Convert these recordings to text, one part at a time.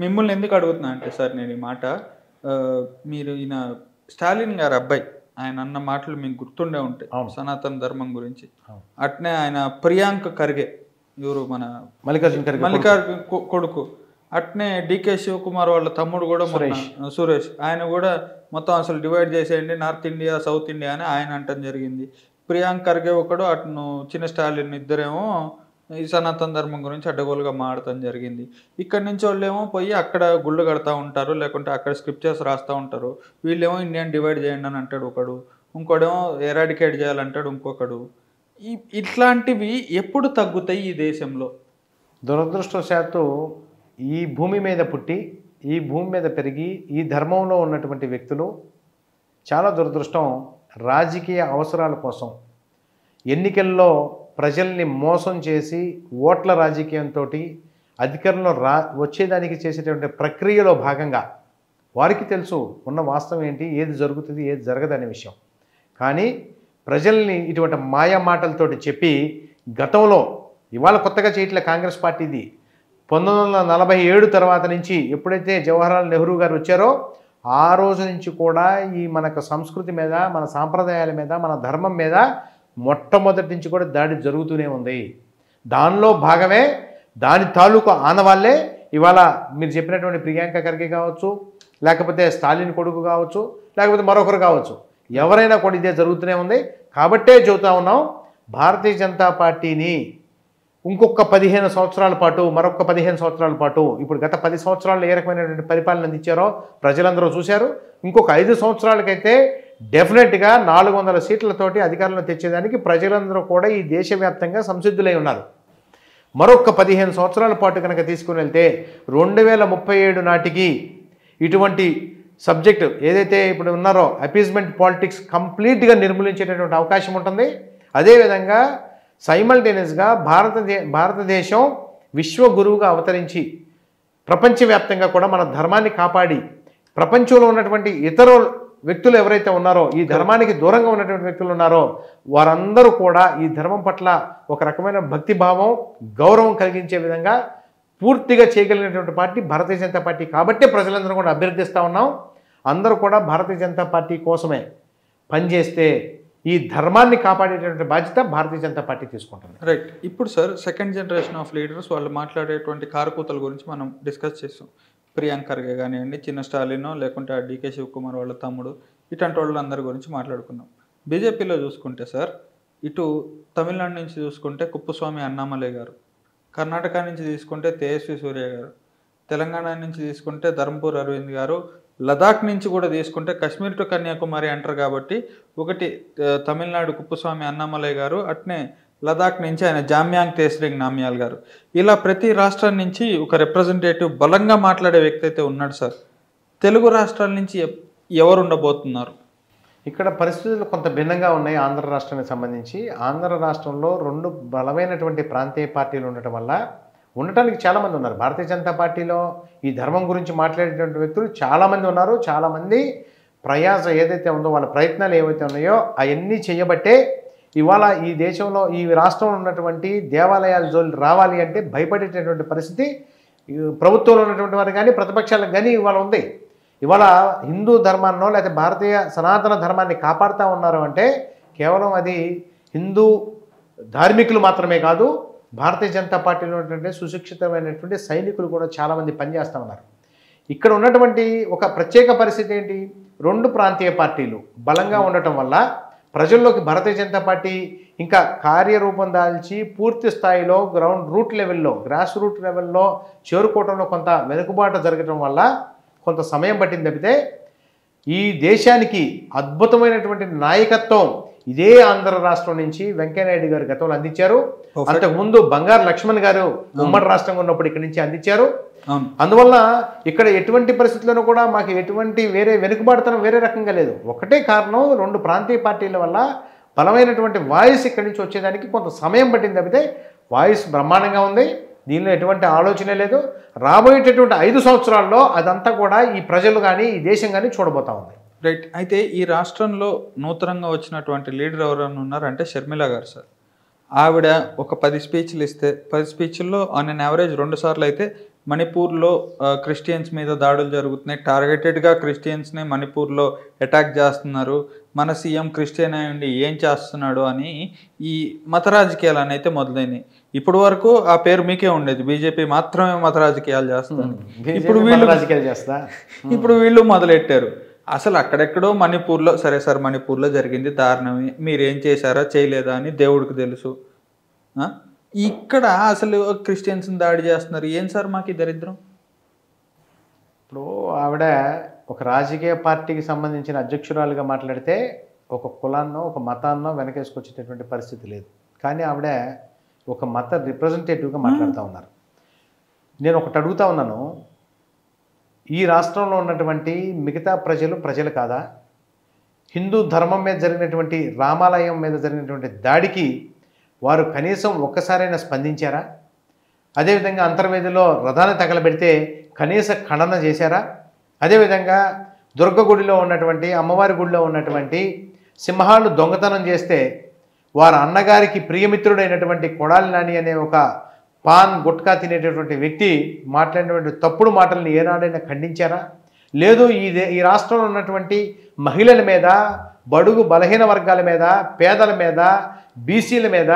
మిమ్మల్ని ఎందుకు అడుగుతున్నా అంటే సార్ నేను ఈ మాట మీరు ఈయన స్టాలిన్ గారి అబ్బాయి ఆయన అన్న మాటలు మీకు గుర్తుండే ఉంటాయి అవును. సనాతన ధర్మం గురించి. అవును. అట్నే ఆయన ప్రియాంక ఖర్గే ఎవరు మన మల్లికార్జున కొడుకు అట్నే డికే శివకుమార్ వాళ్ళ తమ్ముడు కూడా సురేష్ ఆయన కూడా మొత్తం అసలు డివైడ్ చేసేయండి నార్త్ ఇండియా సౌత్ ఇండియా అని ఆయన అంటం జరిగింది. ప్రియాంక ఖర్గే ఒకడు అట్ను చిన్న స్టాలిన్ ఇద్దరేమో ఈ సనాతన ధర్మం గురించి అడ్డగోలుగా మాడటం జరిగింది. ఇక్కడి నుంచి వాళ్ళేమో పోయి అక్కడ గుళ్ళు కడతా ఉంటారు, లేకుంటే అక్కడ స్క్రిప్చర్స్ రాస్తూ ఉంటారు. వీళ్ళేమో ఇండియన్ డివైడ్ చేయండి అని అంటాడు ఒకడు, ఇంకోడేమో ఎరాడికేట్ చేయాలంటాడు ఇంకొకడు. ఇట్లాంటివి ఎప్పుడు తగ్గుతాయి ఈ దేశంలో? దురదృష్టవశాత్తు ఈ భూమి మీద పుట్టి ఈ భూమి మీద పెరిగి ఈ ధర్మంలో ఉన్నటువంటి వ్యక్తులు చాలా దురదృష్టం రాజకీయ అవసరాల కోసం ఎన్నికల్లో ప్రజల్ని మోసం చేసి ఓట్ల రాజకీయంతో అధికారంలో వచ్చేదానికి చేసేటువంటి ప్రక్రియలో భాగంగా వారికి తెలుసు ఉన్న వాస్తవం ఏంటి, ఏది జరుగుతుంది ఏది జరగదనే విషయం. కానీ ప్రజల్ని ఇటువంటి మాయా మాటలతోటి చెప్పి గతంలో ఇవాళ కొత్తగా చేయట్లే కాంగ్రెస్ పార్టీది 1947 తర్వాత నుంచి ఎప్పుడైతే జవహర్లాల్ నెహ్రూ గారు వచ్చారో ఆ రోజు నుంచి కూడా ఈ మనకు సంస్కృతి మీద మన సాంప్రదాయాల మీద మన ధర్మం మీద మొట్టమొదటి నుంచి కూడా దాడి జరుగుతూనే ఉంది. దానిలో భాగమే దాని తాలూకు ఆనవాళ్ళే ఇవాళ మీరు చెప్పినటువంటి ప్రియాంక ఖర్గే కావచ్చు, లేకపోతే స్టాలిన్ కొడుకు కావచ్చు, లేకపోతే మరొకరు కావచ్చు, ఎవరైనా కూడా ఇదే జరుగుతూనే ఉంది. కాబట్టే చెబుతా ఉన్నాం భారతీయ జనతా పార్టీని ఇంకొక 15 సంవత్సరాల పాటు మరొక 15 సంవత్సరాల పాటు ఇప్పుడు గత 10 సంవత్సరాల్లో ఏ రకమైనటువంటి పరిపాలన అందించారో ప్రజలందరూ చూశారు. ఇంకొక 5 సంవత్సరాలకైతే డెఫినెట్గా 400 సీట్లతోటి అధికారంలో తెచ్చేదానికి ప్రజలందరూ కూడా ఈ దేశవ్యాప్తంగా సంసిద్ధులై ఉన్నారు. మరొక 15 సంవత్సరాల పాటు కనుక తీసుకుని వెళ్తే 2037 నాటికి ఇటువంటి సబ్జెక్టు ఏదైతే ఇప్పుడు ఉన్నారో అపీజ్మెంట్ పాలిటిక్స్ కంప్లీట్గా నిర్మూలించేటటువంటి అవకాశం ఉంటుంది. అదేవిధంగా సైమల్టేనియస్గా భారతదేశం విశ్వగురువుగా అవతరించి ప్రపంచవ్యాప్తంగా కూడా మన ధర్మాన్ని కాపాడి ప్రపంచంలో ఉన్నటువంటి ఇతర వ్యక్తులు ఎవరైతే ఉన్నారో ఈ ధర్మానికి దూరంగా ఉన్నటువంటి వ్యక్తులు ఉన్నారో వారందరూ కూడా ఈ ధర్మం పట్ల ఒక రకమైన భక్తిభావం గౌరవం కలిగించే విధంగా పూర్తిగా చేయగలిగినటువంటి పార్టీ భారతీయ జనతా పార్టీ. కాబట్టే ప్రజలందరూ కూడా అభ్యర్థిస్తూ ఉన్నాం అందరూ కూడా భారతీయ జనతా పార్టీ కోసమే పనిచేస్తే ఈ ధర్మాన్ని కాపాడేటువంటి బాధ్యత భారతీయ జనతా పార్టీ తీసుకుంటుంది. రైట్. ఇప్పుడు sir second generation of leaders వాళ్ళు మాట్లాడేటువంటి కారకూతల గురించి మనం డిస్కస్ చేస్తాం. ప్రియాంక ఖర్గే కానివ్వండి, చిన్న స్టాలినో లేకుంటే ఆ డికే శివకుమార్ వాళ్ళ తమ్ముడు ఇట్లాంటి వాళ్ళందరి గురించి మాట్లాడుకున్నాం. బీజేపీలో చూసుకుంటే సార్ ఇటు తమిళనాడు నుంచి చూసుకుంటే కుప్పస్వామి అన్నామలై గారు, కర్ణాటక నుంచి తీసుకుంటే తేజస్వి సూర్య గారు, తెలంగాణ నుంచి తీసుకుంటే ధర్మపూర్ అరవింద్ గారు, లదాఖ్ నుంచి కూడా తీసుకుంటే కాశ్మీర్ టు కన్యాకుమారి అంటారు కాబట్టి ఒకటి తమిళనాడు కుప్పస్వామి అన్నామలై గారు, అట్నే లదాఖ్ నుంచి ఆయన జామ్యాంగ్ తేస్రింగ్ నామ్యాల్ గారు. ఇలా ప్రతి రాష్ట్రం నుంచి ఒక రిప్రజెంటేటివ్ బలంగా మాట్లాడే వ్యక్తి అయితే ఉన్నాడు సార్. తెలుగు రాష్ట్రాల నుంచి ఎవరు ఉండబోతున్నారు? ఇక్కడ పరిస్థితులు కొంత భిన్నంగా ఉన్నాయి. ఆంధ్ర రాష్ట్రానికి సంబంధించి ఆంధ్ర రాష్ట్రంలో 2 బలమైనటువంటి ప్రాంతీయ పార్టీలు ఉండటం వల్ల ఉండటానికి చాలామంది ఉన్నారు. భారతీయ జనతా పార్టీలో ఈ ధర్మం గురించి మాట్లాడేటువంటి వ్యక్తులు చాలామంది ఉన్నారు. చాలామంది ప్రయాస ఏదైతే ఉందో వాళ్ళ ప్రయత్నాలు ఏవైతే ఉన్నాయో అవన్నీ చేయబట్టే ఇవాళ ఈ దేశంలో ఈ రాష్ట్రంలో ఉన్నటువంటి దేవాలయాల జోలి రావాలి అంటే భయపడేటటువంటి పరిస్థితి ప్రభుత్వంలో ఉన్నటువంటి వారు కానీ ప్రతిపక్షాలకు కానీ ఇవాళ ఉంది. ఇవాళ హిందూ ధర్మాన్నో లేకపోతే భారతీయ సనాతన ధర్మాన్ని కాపాడుతూ ఉన్నారు అంటే కేవలం అది హిందూ ధార్మికులు మాత్రమే కాదు, భారతీయ జనతా పార్టీలో ఉన్నటువంటి సుశిక్షితమైనటువంటి సైనికులు కూడా చాలామంది పనిచేస్తూ ఉన్నారు. ఇక్కడ ఉన్నటువంటి ఒక ప్రత్యేక పరిస్థితి ఏంటి, 2 ప్రాంతీయ పార్టీలు బలంగా ఉండటం వల్ల ప్రజల్లోకి భారతీయ జనతా పార్టీ ఇంకా కార్యరూపం దాల్చి పూర్తి స్థాయిలో గ్రౌండ్ రూట్ లెవెల్లో గ్రాస్ రూట్ లెవెల్లో చేరుకోవడంలో కొంత వెనుకబాటు జరగడం వల్ల కొంత సమయం పట్టింది తప్పితే ఈ దేశానికి అద్భుతమైనటువంటి నాయకత్వం ఇదే ఆంధ్ర రాష్ట్రం నుంచి వెంకయ్యనాయుడు గారు గతంలో అందించారు. అంతకుముందు బంగారు లక్ష్మణ్ గారు ఉమ్మడి రాష్ట్రంగా ఉన్నప్పుడు ఇక్కడి నుంచి అందించారు. అందువల్ల ఇక్కడ ఎటువంటి పరిస్థితుల్లోనూ కూడా మాకు ఎటువంటి వేరే వెనుకబాటుతనం వేరే రకంగా లేదు. ఒకటే కారణం 2 ప్రాంతీయ పార్టీల వల్ల బలమైనటువంటి వాయిస్ ఇక్కడి నుంచి వచ్చేదానికి కొంత సమయం పట్టింది తప్పితే వాయిస్ బ్రహ్మాండంగా ఉంది. దీనిలో ఎటువంటి ఆలోచనే లేదు. రాబోయేటటువంటి 5 సంవత్సరాల్లో అదంతా కూడా ఈ ప్రజలు కానీ ఈ దేశం కానీ చూడబోతా ఉంది. రైట్. అయితే ఈ రాష్ట్రంలో నూతనంగా వచ్చినటువంటి లీడర్ ఎవరైనా ఉన్నారంటే షర్మిల గారు సార్. ఆవిడ ఒక 10 స్పీచ్లు ఇస్తే 10 స్పీచ్ల్లో ఆన్ అన్ యావరేజ్ 2 సార్లు అయితే మణిపూర్లో క్రిస్టియన్స్ మీద దాడులు జరుగుతున్నాయి, టార్గెటెడ్గా క్రిస్టియన్స్ని మణిపూర్లో అటాక్ చేస్తున్నారు, మన సీఎం క్రిస్టియన్ అయి ఉండి ఏం చేస్తున్నాడు అని ఈ మత రాజకీయాలు అయితే మొదలైనవి. ఇప్పటి వరకు ఆ పేరు మీకే ఉండేది, బీజేపీ మాత్రమే మత రాజకీయాలు చేస్తుంది. ఇప్పుడు వీళ్ళు మొదలెట్టారు. అసలు అక్కడెక్కడో మణిపూర్లో, సరే సార్ మణిపూర్లో జరిగింది దారుణమే, మీరేం చేశారా చేయలేదా అని దేవుడికి తెలుసు. ఇక్కడ అసలు క్రిస్టియన్స్ని దాడి చేస్తున్నారు, ఏం సార్ మాకు ఈ దరిద్రం? ఇప్పుడు ఆవిడ ఒక రాజకీయ పార్టీకి సంబంధించిన అధ్యక్షురాలుగా మాట్లాడితే ఒక కులాన్నో ఒక మతాన్నో వెనకేసుకొచ్చేటటువంటి పరిస్థితి లేదు. కానీ ఆవిడ ఒక మత రిప్రజెంటేటివ్గా మాట్లాడుతూ ఉన్నారు. నేను ఒకటి అడుగుతా ఉన్నాను, ఈ రాష్ట్రంలో ఉన్నటువంటి మిగతా ప్రజలు కాదా? హిందూ ధర్మం మీద జరిగినటువంటి రామాలయం మీద జరిగినటువంటి దాడికి వారు కనీసం ఒక్కసారైనా స్పందించారా? అదేవిధంగా అంతర్వేదిలో రథాన్ని తగలబెడితే కనీస ఖండన చేశారా? అదేవిధంగా దుర్గగుడిలో ఉన్నటువంటి అమ్మవారి గుడిలో ఉన్నటువంటి సింహాలు దొంగతనం చేస్తే వారి అన్నగారికి ప్రియమిత్రుడైనటువంటి కొడాలి నాని అనే ఒక పాన్ గుట్కా తినేటటువంటి వ్యక్తి మాట్లాడినటువంటి తప్పుడు మాటల్ని ఏనాడైనా ఖండించారా? లేదు ఈ రాష్ట్రంలో ఉన్నటువంటి మహిళల మీద, బడుగు బలహీన వర్గాల మీద, పేదల మీద, బీసీల మీద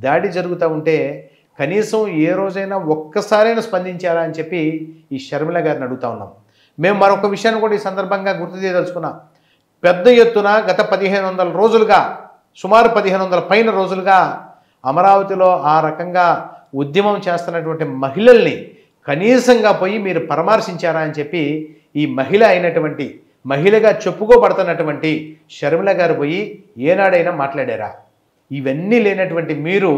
దాడి జరుగుతూ ఉంటే కనీసం ఏ రోజైనా ఒక్కసారైనా స్పందించారా అని చెప్పి ఈ షర్మిల గారిని అడుగుతా ఉన్నాం. మేము మరొక విషయాన్ని కూడా ఈ సందర్భంగా గుర్తు చేయదలుచుకున్నాం. పెద్ద ఎత్తున గత 1500 రోజులుగా, సుమారు 1500 పైన రోజులుగా అమరావతిలో ఆ రకంగా ఉద్యమం చేస్తున్నటువంటి మహిళల్ని కనీసంగా పోయి మీరు పరామర్శించారా అని చెప్పి ఈ మహిళగా చెప్పుకోబడుతున్నటువంటి షర్మిల గారు పోయి ఏనాడైనా మాట్లాడారా? ఇవన్నీ లేనటువంటి మీరు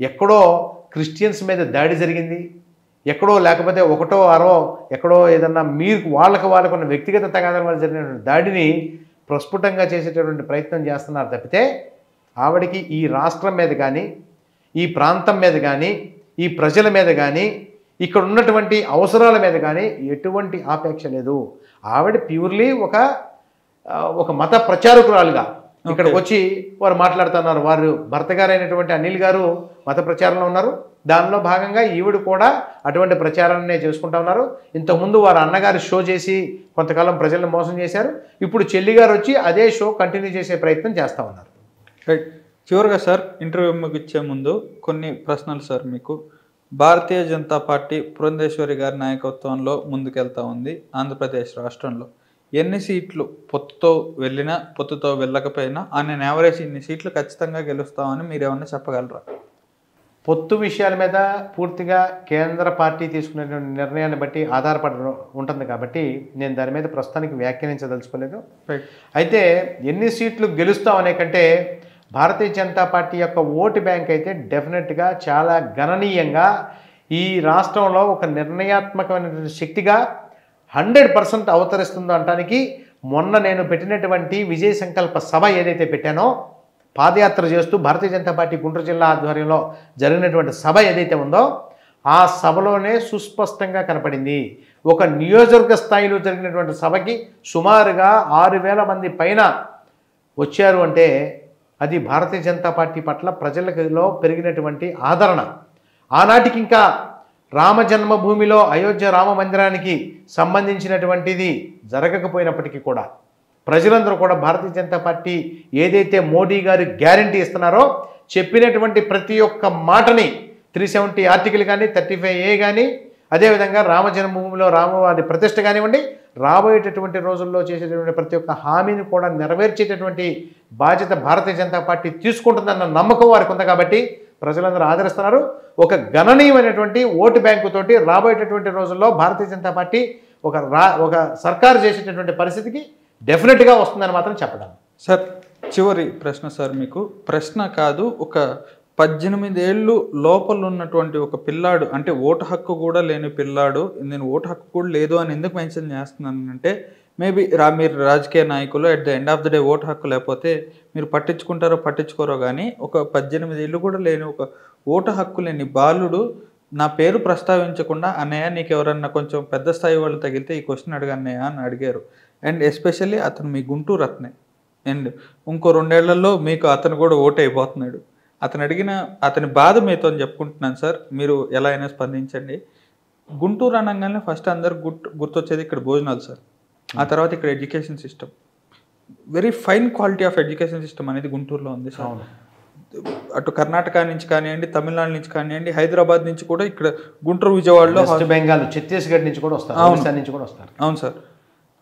ఎక్కడో క్రిస్టియన్స్ మీద దాడి జరిగింది, ఎక్కడో లేకపోతే ఒకటో అరో ఎక్కడో ఏదన్నా మీరు వాళ్ళకున్న వ్యక్తిగత తగాదాల వల్ల జరిగినటువంటి దాడిని ప్రస్ఫుటంగా చేసేటటువంటి ప్రయత్నం చేస్తున్నారు తప్పితే ఆవిడికి ఈ రాష్ట్రం మీద కానీ, ఈ ప్రాంతం మీద కానీ, ఈ ప్రజల మీద కానీ, ఇక్కడ ఉన్నటువంటి అవసరాల మీద కానీ ఎటువంటి ఆపేక్ష లేదు. ఆవిడ ప్యూర్లీ ఒక మత ప్రచారకురాలుగా ఇక్కడికి వచ్చి వారు మాట్లాడుతున్నారు. వారు భర్త గారైనటువంటి అనిల్ గారు మత ప్రచారంలో ఉన్నారు. దానిలో భాగంగా ఈవిడ కూడా అటువంటి ప్రచారాన్నే చేసుకుంటా ఉన్నారు. ఇంతకుముందు వారు అన్నగారు షో చేసి కొంతకాలం ప్రజలను మోసం చేశారు. ఇప్పుడు చెల్లి గారు వచ్చి అదే షో కంటిన్యూ చేసే ప్రయత్నం చేస్తూ ఉన్నారు. రైట్. చివరిగా సార్, ఇంటర్వ్యూ ముగిచ్చే ముందు కొన్ని ప్రశ్నలు సార్ మీకు. భారతీయ జనతా పార్టీ పురంధేశ్వరి గారి నాయకత్వంలో ముందుకెళ్తా ఉంది ఆంధ్రప్రదేశ్ రాష్ట్రంలో. ఎన్ని సీట్లు పొత్తుతో వెళ్ళినా పొత్తుతో వెళ్ళకపోయినా ఆయన యావరేజ్ ఇన్ని సీట్లు ఖచ్చితంగా గెలుస్తామని మీరు ఏమన్నా చెప్పగలరా? పొత్తు విషయాల మీద పూర్తిగా కేంద్ర పార్టీ తీసుకునేటువంటి నిర్ణయాన్ని బట్టి ఆధారపడి ఉంటుంది కాబట్టి నేను దాని మీద ప్రస్తుతానికి వ్యాఖ్యానించదలుచుకోలేదు. అయితే ఎన్ని సీట్లు గెలుస్తాం అనే కంటే భారతీయ జనతా పార్టీ యొక్క ఓటు బ్యాంక్ అయితే డెఫినెట్గా చాలా గణనీయంగా ఈ రాష్ట్రంలో ఒక నిర్ణయాత్మకమైనటువంటి శక్తిగా 100% అవతరిస్తుందో అనడానికి మొన్న నేను పెట్టినటువంటి విజయ సంకల్ప సభ ఏదైతే పెట్టానో, పాదయాత్ర చేస్తూ భారతీయ జనతా పార్టీ గుంటూరు జిల్లా ఆధ్వర్యంలో జరిగినటువంటి సభ ఏదైతే ఉందో ఆ సభలోనే సుస్పష్టంగా కనపడింది. ఒక నియోజకవర్గ స్థాయిలో జరిగినటువంటి సభకి సుమారుగా 6,000 మంది పైన వచ్చారు అంటే అది భారతీయ జనతా పార్టీ పట్ల ప్రజలలో పెరిగినటువంటి ఆదరణ. ఆనాటికి ఇంకా రామ జన్మభూమిలో అయోధ్య రామ మందిరానికి సంబంధించినటువంటిది జరగకపోయినప్పటికీ కూడా ప్రజలందరూ కూడా భారతీయ జనతా పార్టీ ఏదైతే మోడీ గారు గ్యారంటీ ఇస్తున్నారో చెప్పినటువంటి ప్రతి ఒక్క మాటని 370 ఆర్టికల్ కానీ 35A కానీ అదేవిధంగా రామ జన్మభూమిలో రామవారి ప్రతిష్ట కానివ్వండి, రాబోయేటటువంటి రోజుల్లో చేసేటటువంటి ప్రతి ఒక్క హామీని కూడా నెరవేర్చేటటువంటి బాధ్యత భారతీయ జనతా పార్టీ తీసుకుంటుందన్న నమ్మకం వారికి ఉంది కాబట్టి ప్రజలందరూ ఆదరిస్తున్నారు. ఒక గణనీయమైనటువంటి ఓటు బ్యాంకు తోటి రాబోయేటటువంటి రోజుల్లో భారతీయ జనతా పార్టీ ఒక సర్కారు చేసేటటువంటి పరిస్థితికి డెఫినెట్గా వస్తుందని మాత్రం చెప్పడం. సార్, చివరి ప్రశ్న సార్ మీకు. ప్రశ్న కాదు, ఒక 18 ఏళ్ళు లోపల ఉన్నటువంటి ఒక పిల్లాడు, అంటే ఓటు హక్కు కూడా లేని పిల్లాడు, నేను ఓటు హక్కు కూడా లేదు అని ఎందుకు మెన్షన్ చేస్తున్నానంటే మేబీ మీరు రాజకీయ నాయకులు at the end of the day vote హక్కు లేకపోతే మీరు పట్టించుకుంటారో పట్టించుకోరో కానీ ఒక 18 ఏళ్ళు కూడా లేని ఒక ఓటు హక్కు లేని బాలుడు నా పేరు ప్రస్తావించకుండా అన్నయ్య నీకు ఎవరన్నా కొంచెం పెద్ద స్థాయి వాళ్ళు తగిలితే ఈ క్వశ్చన్ అడగన్నయ్య అని అడిగారు. అండ్ ఎస్పెషల్లీ అతను మీ గుంటూరు అతనే. అండ్ ఇంకో 2 ఏళ్లలో మీకు అతను కూడా ఓటు అయిపోతున్నాడు. అతను అడిగిన అతని బాధ మీతో చెప్పుకుంటున్నాను సార్, మీరు ఎలా అయినా స్పందించండి. గుంటూరు అనగానే ఫస్ట్ అందరు గుర్తొచ్చేది ఇక్కడ భోజనాలు సార్. ఆ తర్వాత ఇక్కడ education system, very fine quality of education system అనేది గుంటూరులో ఉంది సార్. అటు కర్ణాటక నుంచి కానివ్వండి, తమిళనాడు నుంచి కానివ్వండి, హైదరాబాద్ నుంచి కూడా ఇక్కడ గుంటూరు, విజయవాడలో, వెస్ట్ బెంగాల్, ఛత్తీస్గఢ్ నుంచి కూడా వస్తారు, ఒరిస్సా నుంచి కూడా వస్తారు. అవును సార్.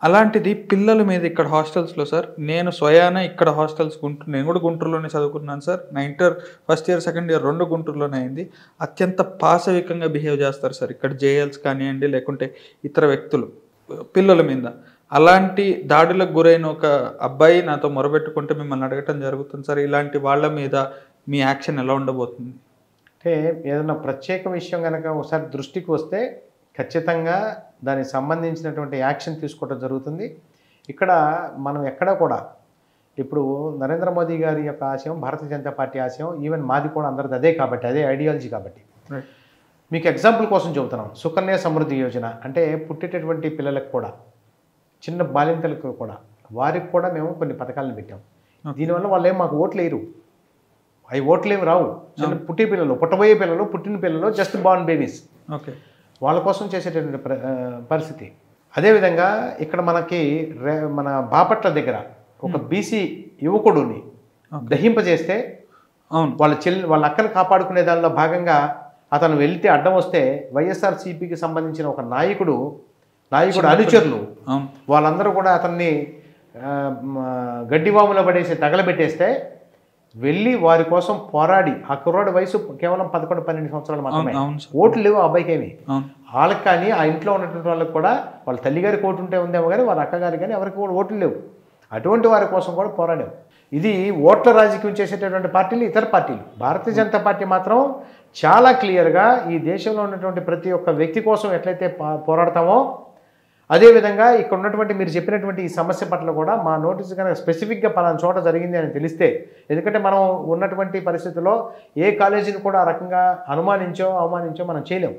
అలాంటిది పిల్లల మీద ఇక్కడ హాస్టల్స్లో సార్, నేను స్వయాన ఇక్కడ హాస్టల్స్ నేను కూడా గుంటూరులోనే చదువుకున్నాను సార్. నా inter first year second year 2 గుంటూరులోనే అయింది. అత్యంత పాశవికంగా బిహేవ్ చేస్తారు సార్ ఇక్కడ జేఎల్స్ కానివ్వండి, లేకుంటే ఇతర వ్యక్తులు పిల్లల మీద. అలాంటి దాడులకు గురైన ఒక అబ్బాయి నాతో మొరబెట్టుకుంటే మిమ్మల్ని అడగటం జరుగుతుంది సార్, ఇలాంటి వాళ్ళ మీద మీ యాక్షన్ ఎలా ఉండబోతుంది? అంటే ఏదైనా ప్రత్యేక విషయం కనుక ఒకసారి దృష్టికి వస్తే ఖచ్చితంగా దానికి సంబంధించినటువంటి యాక్షన్ తీసుకోవడం జరుగుతుంది. ఇక్కడ మనం ఎక్కడ కూడా ఇప్పుడు నరేంద్ర మోదీ గారి యొక్క ఆశయం, భారతీయ జనతా పార్టీ ఆశయం, ఈవెన్ మాది కూడా అందరిది అదే కాబట్టి, అదే ఐడియాలజీ కాబట్టి. మీకు ఎగ్జాంపుల్ కోసం చెబుతున్నాం. సుకన్య సమృద్ధి యోజన అంటే పుట్టేటటువంటి పిల్లలకు కూడా, చిన్న బాలింతలకు కూడా, వారికి కూడా మేము కొన్ని పథకాలను పెట్టాం. దీనివల్ల వాళ్ళు ఏం మాకు ఓట్లు వేయరు, అవి ఓట్లు ఏమి రావు. చిన్న పుట్టే పిల్లలు, పుట్టబోయే పిల్లలు, పుట్టిన పిల్లలు, జస్ట్ బార్న్ బేబీస్, ఓకే, వాళ్ళ కోసం చేసేటటువంటి పరిస్థితి. అదేవిధంగా ఇక్కడ మన బాపట్ల దగ్గర ఒక బీసీ యువకుడుని దహింపజేస్తే వాళ్ళ అక్కను కాపాడుకునే దానిలో భాగంగా అతను వెళ్తే అడ్డం వస్తే వైఎస్ఆర్సీపీకి సంబంధించిన ఒక నాయకుడు అనుచరులు వాళ్ళందరూ కూడా అతన్ని గడ్డివాములో పడేసి తగలబెట్టేస్తే వెళ్ళి వారి కోసం పోరాడి, ఆ కుర్రాడి వయసు కేవలం 11-12 సంవత్సరాలు మాత్రమే, ఓట్లు లేవు ఆ అబ్బాయికి ఏమి. వాళ్ళకి కానీ ఆ ఇంట్లో ఉన్నటువంటి వాళ్ళకి కూడా వాళ్ళ తల్లిగారికి ఓటు ఉంటే ఉందేమో కానీ వాళ్ళ అక్కగారికి కానీ ఎవరికి కూడా ఓట్లు లేవు. అటువంటి వారి కోసం కూడా పోరాడాం. ఇది ఓట్ల రాజకీయం చేసేటటువంటి పార్టీలు, ఇతర పార్టీలు. భారతీయ జనతా పార్టీ మాత్రం చాలా క్లియర్గా ఈ దేశంలో ఉన్నటువంటి ప్రతి ఒక్క వ్యక్తి కోసం ఎట్లయితే పోరాడతామో అదేవిధంగా ఇక్కడ ఉన్నటువంటి మీరు చెప్పినటువంటి ఈ సమస్య పట్ల కూడా మా నోటీసు కనుక స్పెసిఫిక్గా పలానా చోట జరిగింది అని తెలిస్తే, ఎందుకంటే మనం ఉన్నటువంటి పరిస్థితుల్లో ఏ కాలేజీని కూడా ఆ రకంగా అవమానించో మనం చేయలేం.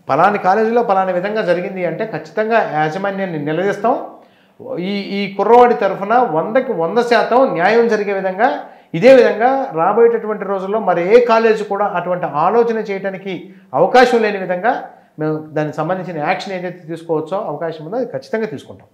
పలాని కాలేజీలో పలానా విధంగా జరిగింది అంటే ఖచ్చితంగా యాజమాన్యాన్ని నిలదీస్తాం. ఈ కుర్రవాడి తరఫున 100కి 100% న్యాయం జరిగే విధంగా, ఇదే విధంగా రాబోయేటటువంటి రోజుల్లో మరి ఏ కాలేజీ కూడా అటువంటి ఆలోచన చేయడానికి అవకాశం లేని విధంగా మేము దానికి సంబంధించిన యాక్షన్ ఏదైతే తీసుకోవచ్చో అవకాశం ఉందో అది ఖచ్చితంగా తీసుకుంటాం.